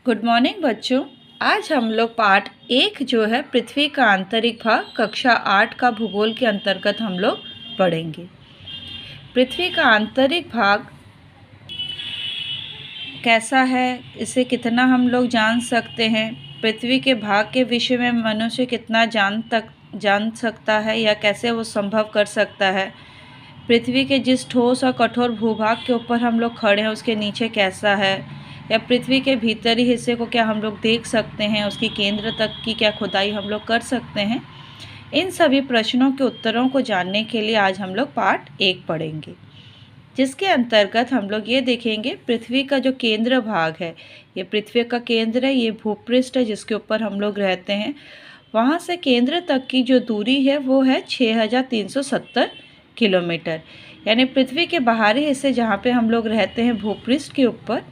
Good morning बच्चों। आज हम लोग पाठ 1 जो है पृथ्वी का आंतरिक भाग कक्षा 8 का भूगोल के अंतर्गत हम लोग पढ़ेंगे। पृथ्वी का आंतरिक भाग कैसा है, इसे कितना हम लोग जान सकते हैं, पृथ्वी के भाग के विषय में मनुष्य कितना जान सकता है या कैसे वो संभव कर सकता है, पृथ्वी के जिस ठोस और कठोर भूभाग के ऊपर हम लोग खड़े हैं उसके नीचे कैसा है, या पृथ्वी के भीतरी हिस्से को क्या हम लोग देख सकते हैं, उसकी केंद्र तक की क्या खुदाई हम लोग कर सकते हैं। इन सभी प्रश्नों के उत्तरों को जानने के लिए आज हम लोग पाठ 1 पढ़ेंगे, जिसके अंतर्गत हम लोग ये देखेंगे पृथ्वी का जो केंद्र भाग है, ये पृथ्वी का केंद्र है, ये भूपृष्ठ है जिसके ऊपर हम लोग रहते हैं। वहाँ से केंद्र तक की जो दूरी है वो है 6370 किलोमीटर। यानी पृथ्वी के बाहरी हिस्से जहाँ पे हम लोग रहते हैं भूपृष्ठ के ऊपर,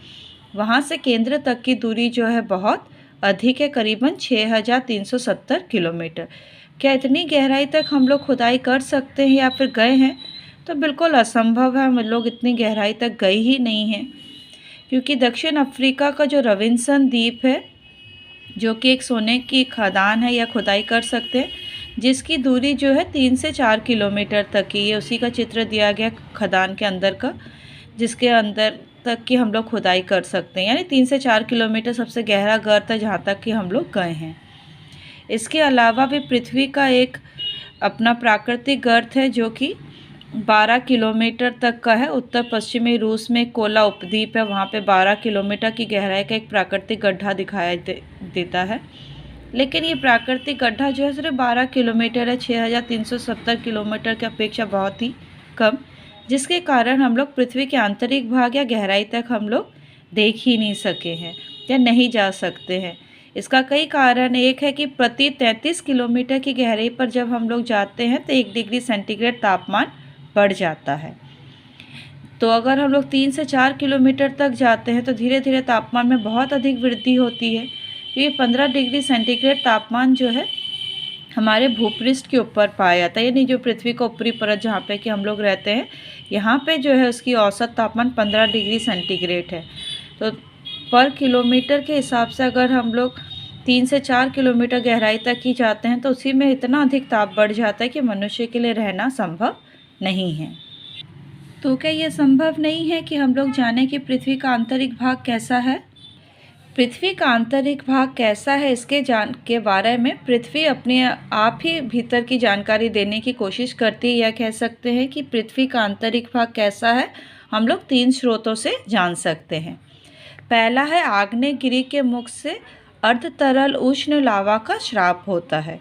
वहाँ से केंद्र तक की दूरी जो है बहुत अधिक है, करीबन 6370 किलोमीटर। क्या इतनी गहराई तक हम लोग खुदाई कर सकते हैं या फिर गए हैं? तो बिल्कुल असंभव है, हम लोग इतनी गहराई तक गए ही नहीं हैं, क्योंकि दक्षिण अफ्रीका का जो रॉबिन्सन द्वीप है, जो कि एक सोने की खदान है या खुदाई कर सकते हैं, जिसकी दूरी जो है 3 से 4 किलोमीटर तक की, ये उसी का चित्र दिया गया खदान के अंदर का, जिसके अंदर तक की हम लोग खुदाई कर सकते हैं। यानी 3 से 4 किलोमीटर सबसे गहरा गर्त है जहाँ तक कि हम लोग गए हैं। इसके अलावा भी पृथ्वी का एक अपना प्राकृतिक गर्त है जो कि 12 किलोमीटर तक का है। उत्तर पश्चिमी रूस में कोला उपद्वीप है, वहाँ पे 12 किलोमीटर की गहराई का एक प्राकृतिक गड्ढा दिखाई देता है। लेकिन ये प्राकृतिक गड्ढा जो है सिर्फ 12 किलोमीटर है, 6370 किलोमीटर की अपेक्षा बहुत ही कम, जिसके कारण हम लोग पृथ्वी के आंतरिक भाग या गहराई तक हम लोग देख ही नहीं सके हैं या नहीं जा सकते हैं। इसका कई कारण, एक है कि प्रति 33 किलोमीटर की गहराई पर जब हम लोग जाते हैं तो 1 डिग्री सेंटीग्रेड तापमान बढ़ जाता है। तो अगर हम लोग 3 से 4 किलोमीटर तक जाते हैं तो धीरे धीरे तापमान में बहुत अधिक वृद्धि होती है। ये 15 डिग्री सेंटीग्रेड तापमान जो है हमारे भूपृष्ठ के ऊपर पाया जाता है, यानी जो पृथ्वी का ऊपरी परत जहाँ पे कि हम लोग रहते हैं, यहाँ पे जो है उसकी औसत तापमान 15 डिग्री सेंटीग्रेड है। तो पर किलोमीटर के हिसाब से अगर हम लोग 3 से 4 किलोमीटर गहराई तक ही जाते हैं तो उसी में इतना अधिक ताप बढ़ जाता है कि मनुष्य के लिए रहना संभव नहीं है। तो क्या ये संभव नहीं है कि हम लोग जानें कि पृथ्वी का आंतरिक भाग कैसा है? पृथ्वी का आंतरिक भाग कैसा है इसके के बारे में पृथ्वी अपने आप ही भीतर की जानकारी देने की कोशिश करती है, या कह सकते हैं कि पृथ्वी का आंतरिक भाग कैसा है हम लोग 3 स्रोतों से जान सकते हैं। पहला है आग्नेयगिरी के मुख से अर्ध तरल उष्ण लावा का स्राव होता है,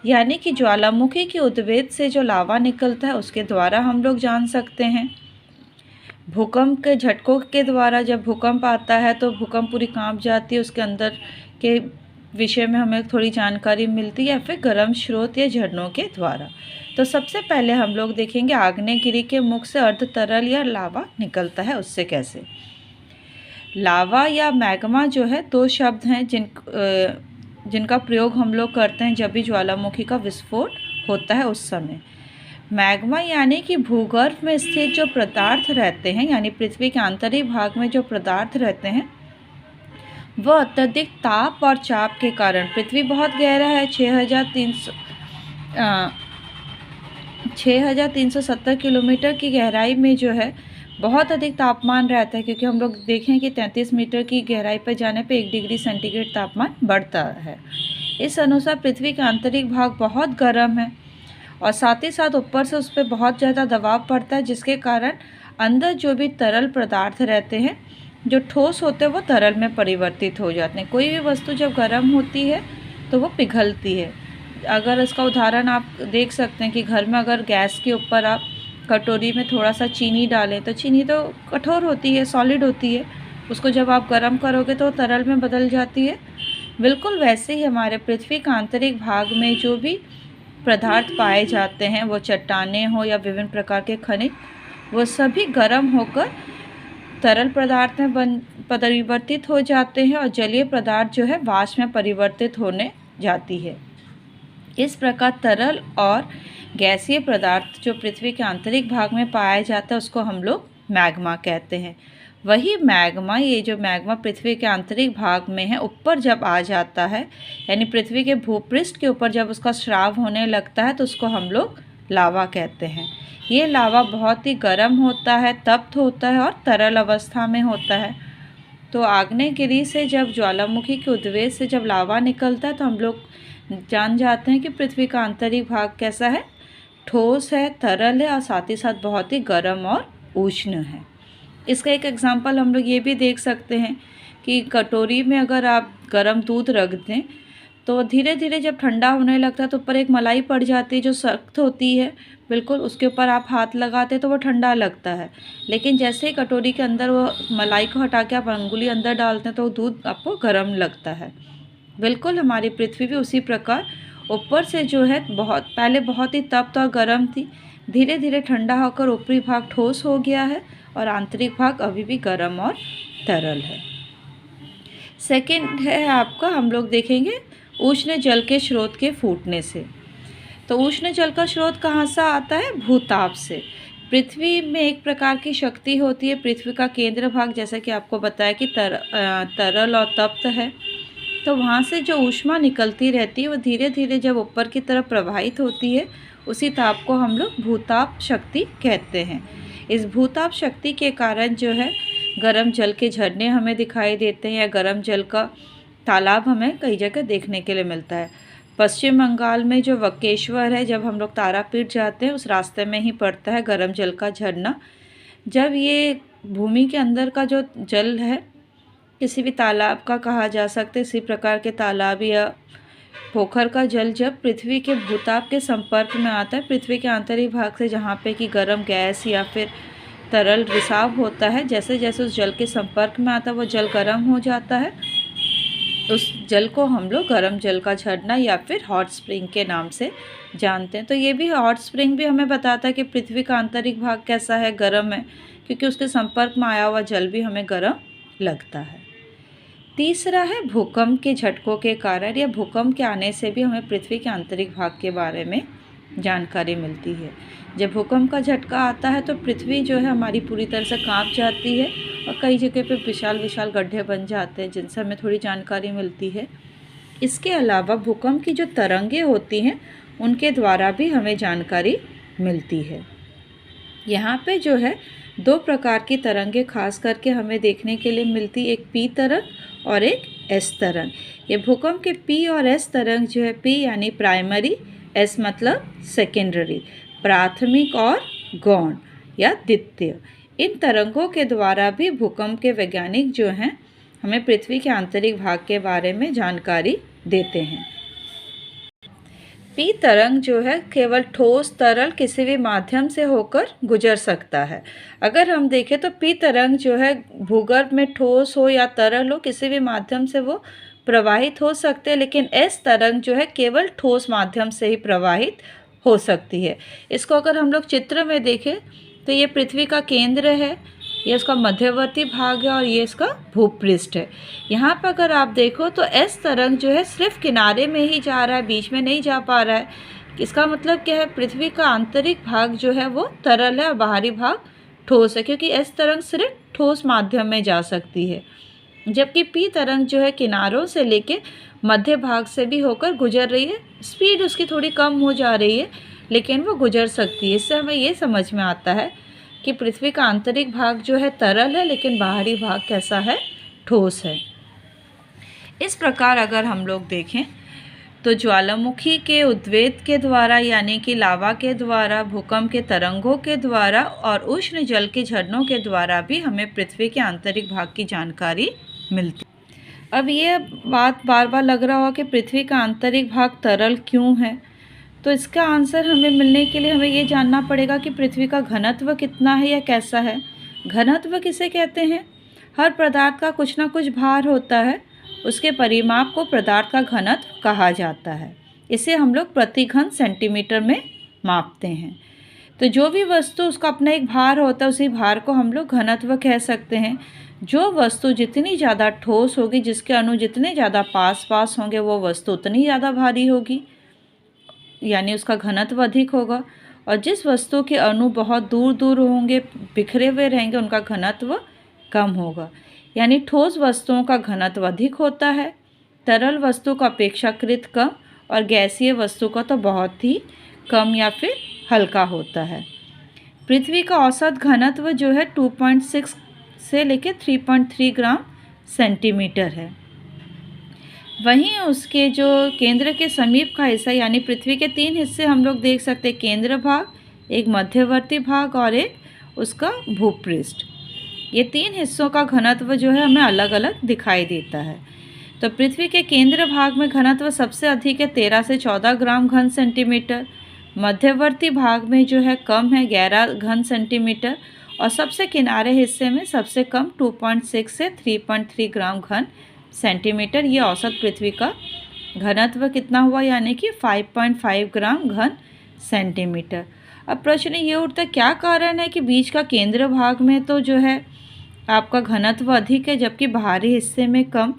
यानी कि ज्वालामुखी के उद्भेद से जो लावा निकलता है उसके द्वारा हम लोग जान सकते हैं। भूकंप के झटकों के द्वारा जब भूकंप आता है तो भूकंप पूरी कांप जाती है, उसके अंदर के विषय में हमें थोड़ी जानकारी मिलती है, या फिर गर्म स्रोत या झरनों के द्वारा। तो सबसे पहले हम लोग देखेंगे आग्नेयगिरी के मुख से अर्ध तरल या लावा निकलता है, उससे कैसे। लावा या मैग्मा जो है 2 शब्द हैं जिनका प्रयोग हम लोग करते हैं जब भी ज्वालामुखी का विस्फोट होता है उस समय। मैग्मा यानी कि भूगर्भ में स्थित जो पदार्थ रहते हैं, यानी पृथ्वी के आंतरिक भाग में जो पदार्थ रहते हैं, वह अत्यधिक ताप और चाप के कारण, पृथ्वी बहुत गहरा है, 6370 किलोमीटर की गहराई में जो है बहुत अधिक तापमान रहता है, क्योंकि हम लोग देखें कि 33 मीटर की गहराई पर जाने पर 1 डिग्री सेंटीग्रेड तापमान बढ़ता है। इस अनुसार पृथ्वी का आंतरिक भाग बहुत गर्म है और साथ ही साथ ऊपर से उस पर बहुत ज़्यादा दबाव पड़ता है, जिसके कारण अंदर जो भी तरल पदार्थ रहते हैं, जो ठोस होते हैं, वो तरल में परिवर्तित हो जाते हैं। कोई भी वस्तु जब गर्म होती है तो वो पिघलती है। अगर इसका उदाहरण आप देख सकते हैं कि घर में अगर गैस के ऊपर आप कटोरी में थोड़ा सा चीनी डालें तो चीनी तो कठोर होती है, सॉलिड होती है, उसको जब आप गर्म करोगे तो तरल में बदल जाती है। बिल्कुल वैसे ही हमारे पृथ्वी का आंतरिक भाग में जो भी पदार्थ पाए जाते हैं, वो चट्टानें हो या विभिन्न प्रकार के खनिज, वो सभी गर्म होकर तरल पदार्थ में परिवर्तित हो जाते हैं और जलीय पदार्थ जो है वाष्प में परिवर्तित होने जाती है। इस प्रकार तरल और गैसीय पदार्थ जो पृथ्वी के आंतरिक भाग में पाया जाता है उसको हम लोग मैग्मा कहते हैं। वही मैग्मा, ये जो मैग्मा पृथ्वी के आंतरिक भाग में है, ऊपर जब आ जाता है, यानी पृथ्वी के भूपृष्ठ के ऊपर जब उसका स्राव होने लगता है तो उसको हम लोग लावा कहते हैं। ये लावा बहुत ही गर्म होता है, तप्त होता है और तरल अवस्था में होता है। तो आग्नेयगिरी से जब ज्वालामुखी के उद्वेग से जब लावा निकलता है तो हम लोग जान जाते हैं कि पृथ्वी का आंतरिक भाग कैसा है, ठोस है, तरल है और साथ ही साथ बहुत ही गर्म और उष्ण है। इसका एक एग्जांपल हम लोग ये भी देख सकते हैं कि कटोरी में अगर आप गर्म दूध रख दें तो धीरे धीरे जब ठंडा होने लगता है तो ऊपर एक मलाई पड़ जाती है जो सख्त होती है, बिल्कुल उसके ऊपर आप हाथ लगाते हैं तो वो ठंडा लगता है। लेकिन जैसे ही कटोरी के अंदर वो मलाई को हटा के आप अंगुली अंदर डालते हैं तो वो दूध आपको गर्म लगता है। बिल्कुल हमारी पृथ्वी भी उसी प्रकार ऊपर से जो है पहले बहुत ही तप्त और गर्म थी, धीरे धीरे ठंडा होकर ऊपरी भाग ठोस हो गया है और आंतरिक भाग अभी भी गर्म और तरल है। सेकंड है आपका, हम लोग देखेंगे उष्ण जल के स्रोत के फूटने से। तो उष्ण जल का स्रोत कहाँ से आता है? भूताप से। पृथ्वी में एक प्रकार की शक्ति होती है, पृथ्वी का केंद्र भाग जैसा कि आपको बताया कि तरल और तप्त है, तो वहाँ से जो ऊष्मा निकलती रहती है वो धीरे धीरे जब ऊपर की तरफ प्रवाहित होती है, उसी ताप को हम लोग भूताप शक्ति कहते हैं। इस भूताप शक्ति के कारण जो है गर्म जल के झरने हमें दिखाई देते हैं या गर्म जल का तालाब हमें कई जगह देखने के लिए मिलता है। पश्चिम बंगाल में जो वक्रेश्वर है, जब हम लोग तारापीठ जाते हैं उस रास्ते में ही पड़ता है गर्म जल का झरना। जब ये भूमि के अंदर का जो जल है, किसी भी तालाब का कहा जा सकता है, इसी प्रकार के तालाब या पोखर का जल जब पृथ्वी के भूताप के संपर्क में आता है, पृथ्वी के आंतरिक भाग से जहाँ पे कि गर्म गैस या फिर तरल रिसाव होता है, जैसे जैसे उस जल के संपर्क में आता है वो जल गर्म हो जाता है। उस जल को हम लोग गर्म जल का झरना या फिर हॉट स्प्रिंग के नाम से जानते हैं। तो ये भी हॉट स्प्रिंग भी हमें बताता है कि पृथ्वी का आंतरिक भाग कैसा है, गर्म है, क्योंकि उसके संपर्क में आया हुआ जल भी हमें गर्म लगता है। तीसरा है भूकंप के झटकों के कारण या भूकंप के आने से भी हमें पृथ्वी के आंतरिक भाग के बारे में जानकारी मिलती है। जब भूकंप का झटका आता है तो पृथ्वी जो है हमारी पूरी तरह से कांप जाती है और कई जगह पे विशाल विशाल गड्ढे बन जाते हैं, जिनसे हमें थोड़ी जानकारी मिलती है। इसके अलावा भूकंप की जो तरंगें होती हैं उनके द्वारा भी हमें जानकारी मिलती है। यहाँ पे जो है दो प्रकार की तरंगें खास करके हमें देखने के लिए मिलती, एक पी तरंग और एक एस तरंग। ये भूकंप के पी और एस तरंग जो है, पी यानी प्राइमरी, एस मतलब सेकेंडरी, प्राथमिक और गौण या द्वितीय, इन तरंगों के द्वारा भी भूकंप के वैज्ञानिक जो हैं हमें पृथ्वी के आंतरिक भाग के बारे में जानकारी देते हैं। पी तरंग जो है केवल ठोस तरल किसी भी माध्यम से होकर गुजर सकता है। अगर हम देखें तो पी तरंग जो है भूगर्भ में ठोस हो या तरल हो, किसी भी माध्यम से वो प्रवाहित हो सकते हैं, लेकिन एस तरंग जो है केवल ठोस माध्यम से ही प्रवाहित हो सकती है। इसको अगर हम लोग चित्र में देखें तो ये पृथ्वी का केंद्र है, ये इसका मध्यवर्ती भाग है और ये इसका भूपृष्ठ है। यहाँ पर अगर आप देखो तो एस तरंग जो है सिर्फ किनारे में ही जा रहा है, बीच में नहीं जा पा रहा है। इसका मतलब क्या है? पृथ्वी का आंतरिक भाग जो है वो तरल है और बाहरी भाग ठोस है, क्योंकि एस तरंग सिर्फ ठोस माध्यम में जा सकती है, जबकि पी तरंग जो है किनारों से लेके मध्य भाग से भी होकर गुजर रही है। स्पीड उसकी थोड़ी कम हो जा रही है, लेकिन वो गुजर सकती है। इससे हमें ये समझ में आता है कि पृथ्वी का आंतरिक भाग जो है तरल है, लेकिन बाहरी भाग कैसा है? ठोस है। इस प्रकार अगर हम लोग देखें तो ज्वालामुखी के उद्वेग के द्वारा यानी कि लावा के द्वारा, भूकंप के तरंगों के द्वारा और उष्ण जल के झरनों के द्वारा भी हमें पृथ्वी के आंतरिक भाग की जानकारी मिलती। अब ये बात बार बार लग रहा हो कि पृथ्वी का आंतरिक भाग तरल क्यों है, तो इसका आंसर हमें मिलने के लिए हमें ये जानना पड़ेगा कि पृथ्वी का घनत्व कितना है या कैसा है। घनत्व किसे कहते हैं? हर पदार्थ का कुछ ना कुछ भार होता है, उसके परिमाप को पदार्थ का घनत्व कहा जाता है। इसे हम लोग प्रति घन सेंटीमीटर में मापते हैं। तो जो भी वस्तु उसका अपना एक भार होता है, उसी भार को हम लोग घनत्व कह सकते हैं। जो वस्तु जितनी ज़्यादा ठोस होगी, जिसके अणु जितने ज़्यादा पास पास होंगे, वो वस्तु उतनी ज़्यादा भारी होगी, यानी उसका घनत्व अधिक होगा। और जिस वस्तु के अणु बहुत दूर दूर होंगे, बिखरे हुए रहेंगे, उनका घनत्व कम होगा। यानी ठोस वस्तुओं का घनत्व अधिक होता है, तरल वस्तु का अपेक्षाकृत कम, और गैसीय वस्तु का तो बहुत ही कम या फिर हल्का होता है। पृथ्वी का औसत घनत्व जो है 2.6 से लेकर 3.3 ग्राम सेंटीमीटर है। वहीं उसके जो केंद्र के समीप का हिस्सा, यानी पृथ्वी के 3 हिस्से हम लोग देख सकते हैं, केंद्र भाग, एक मध्यवर्ती भाग और एक उसका भूपृष्ठ। ये 3 हिस्सों का घनत्व जो है हमें अलग अलग दिखाई देता है। तो पृथ्वी के केंद्र भाग में घनत्व सबसे अधिक है 13 से 14 ग्राम घन सेंटीमीटर, मध्यवर्ती भाग में जो है कम है 11 घन सेंटीमीटर, और सबसे किनारे हिस्से में सबसे कम 2.6 से 3.3 ग्राम घन सेंटीमीटर। ये औसत पृथ्वी का घनत्व कितना हुआ, यानी कि 5.5 ग्राम घन सेंटीमीटर। अब प्रश्न ये उठता है, क्या कारण है कि बीच का केंद्र भाग में तो जो है आपका घनत्व अधिक है जबकि बाहरी हिस्से में कम?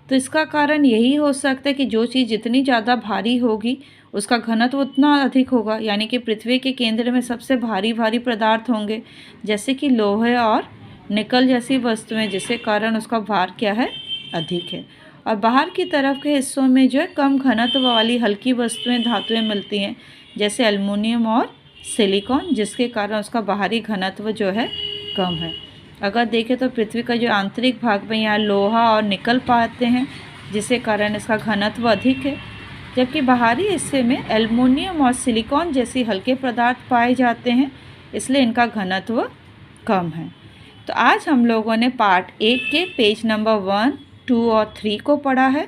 तो इसका कारण यही हो सकता है कि जो चीज़ जितनी ज़्यादा भारी होगी उसका घनत्व उतना अधिक होगा। यानी कि पृथ्वी के केंद्र में सबसे भारी भारी पदार्थ होंगे, जैसे कि लोहे और निकल जैसी वस्तुएं, जिसके कारण उसका भार क्या है, अधिक है। और बाहर की तरफ के हिस्सों में जो है कम घनत्व वाली हल्की वस्तुएं, धातुएं मिलती हैं, जैसे एल्युमिनियम और सिलिकॉन, जिसके कारण उसका बाहरी घनत्व जो है कम है। अगर देखें तो पृथ्वी का जो आंतरिक भाग में यहाँ लोहा और निकल पाते हैं, जिसके कारण इसका घनत्व अधिक है, जबकि बाहरी हिस्से में एल्युमिनियम और सिलिकॉन जैसी हल्के पदार्थ पाए जाते हैं, इसलिए इनका घनत्व कम है। तो आज हम लोगों ने पार्ट 1 के पेज नंबर 1, 2 और 3 को पढ़ा है।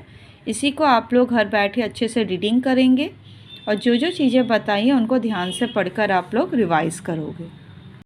इसी को आप लोग घर बैठे अच्छे से रीडिंग करेंगे और जो जो चीज़ें बताई हैं उनको ध्यान से पढ़कर आप लोग रिवाइज़ करोगे।